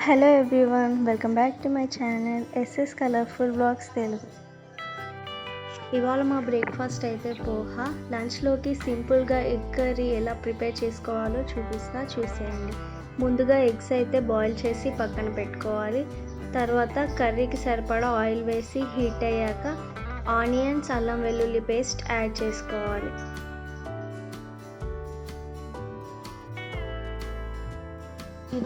Hello everyone, welcome back to my channel SS colourful blogs Telugu. ఇవాళ మా breakfast అయితే పోహా. లంచ్లోకి సింపుల్గా ఎగ్ కర్రీ ఎలా ప్రిపేర్ చేసుకోవాలో చూసేయండి. ముందుగా ఎగ్స్ అయితే బాయిల్ చేసి పక్కన పెట్టుకోవాలి. తర్వాత కర్రీకి సరిపడా ఆయిల్ వేసి హీట్ అయ్యాక ఆనియన్స్, అల్లం వెల్లుల్లి పేస్ట్ యాడ్ చేసుకోవాలి.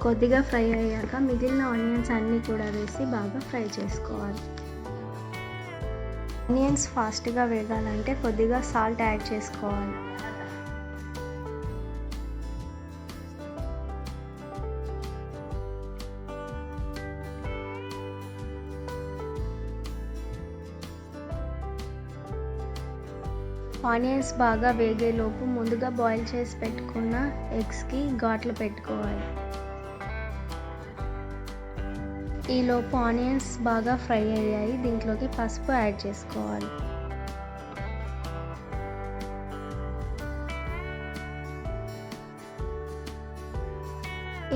కొద్దిగా ఫ్రై అయ్యాక మిగిలిన ఆనియన్స్ అన్నీ కూడా వేసి బాగా ఫ్రై చేసుకోవాలి. ఆనియన్స్ ఫాస్ట్గా వేగాలంటే కొద్దిగా సాల్ట్ యాడ్ చేసుకోవాలి. ఆనియన్స్ బాగా వేగేలోపు ముందుగా బాయిల్ చేసి పెట్టుకున్న ఎగ్స్కి ఘాట్లు పెట్టుకోవాలి. ఈలోపు ఆనియన్స్ బాగా ఫ్రై అయ్యాయి. దీంట్లోకి పసుపు యాడ్ చేసుకోవాలి.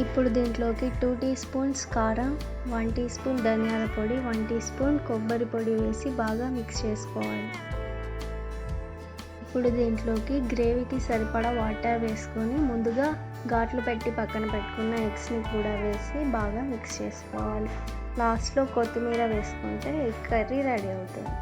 ఇప్పుడు దీంట్లోకి 2 టీ స్పూన్స్ కారం, 1 టీ స్పూన్ ధనియాల పొడి, 1 టీ స్పూన్ కొబ్బరి పొడి వేసి బాగా మిక్స్ చేసుకోవాలి. ఇప్పుడు దీంట్లోకి గ్రేవీకి సరిపడా వాటర్ వేసుకొని ముందుగా ఘాట్లు పెట్టి పక్కన పెట్టుకున్న ఎగ్స్ని కూడా వేసి బాగా మిక్స్ చేసుకోవాలి. లాస్ట్లో కొత్తిమీర వేసుకుంటే ఎగ్ కర్రీ రెడీ అవుతుంది.